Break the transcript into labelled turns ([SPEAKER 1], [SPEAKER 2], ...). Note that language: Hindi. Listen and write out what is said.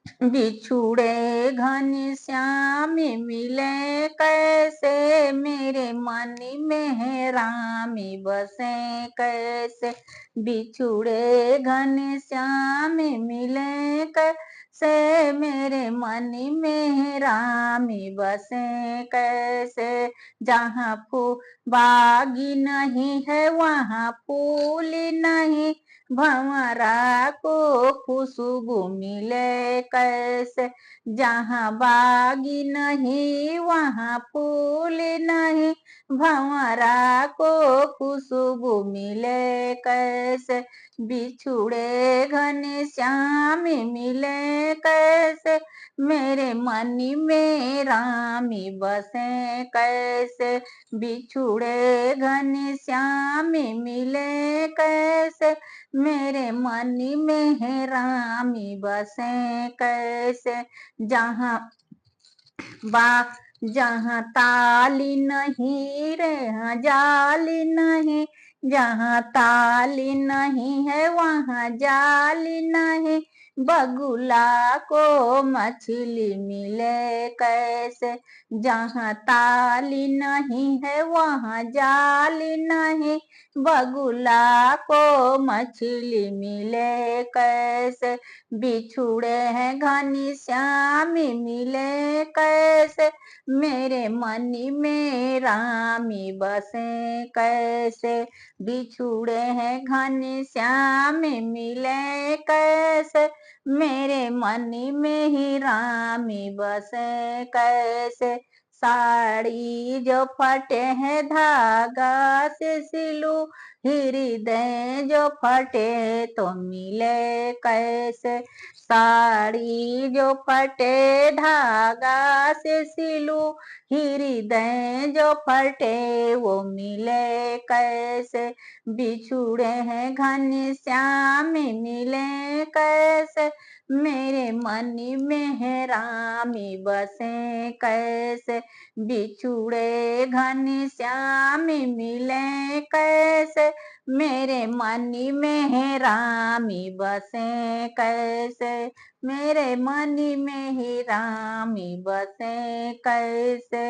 [SPEAKER 1] बिछुड़े घनश्याम मिले कैसे, मेरे मन में राम बसे कैसे। बिछुड़े घनश्याम मिले कैसे, मेरे मन में राम बसे कैसे। जहाँ बागी नहीं है वहाँ फूल नहीं, भंवरा को खुशबू मिले कैसे। जहाँ बागी नहीं वहाँ फूल नहीं, भंवरा को खुशबू मिले कैसे। बिछुड़े घनश्याम मिले कैसे, मेरे मन में राम बसे कैसे। बिछुड़े घनश्याम मिले कैसे, मेरे मन में राम बसे कैसे। जहाँ बा जहाँ ताली नहीं रे जाली नहीं, जहाँ ताली नहीं है वहाँ जाली नहीं, बगुला को मछली मिले कैसे। जहाँ ताली नहीं है वहाँ जाली नहीं, बगुला को मछली मिले कैसे। बिछुड़े हैं घनश्याम मिले कैसे, मेरे मन में राम बसे कैसे। बिछुड़े हैं घनश्याम मिले कैसे, मेरे मन में ही राम बसे कैसे। साड़ी जो फटे हैं धागा से सिलू, हृदय जो फटे तो मिले कैसे। साड़ी जो फटे धागा से सिलू, हृदय जो फटे वो मिले कैसे। बिछुड़े हैं घनश्याम मिले कैसे, मेरे मन में है राम बसे कैसे। बिछुड़े घनश्याम मिले कैसे, मेरे मन में है राम बसे कैसे। मेरे मन में ही राम बसे कैसे।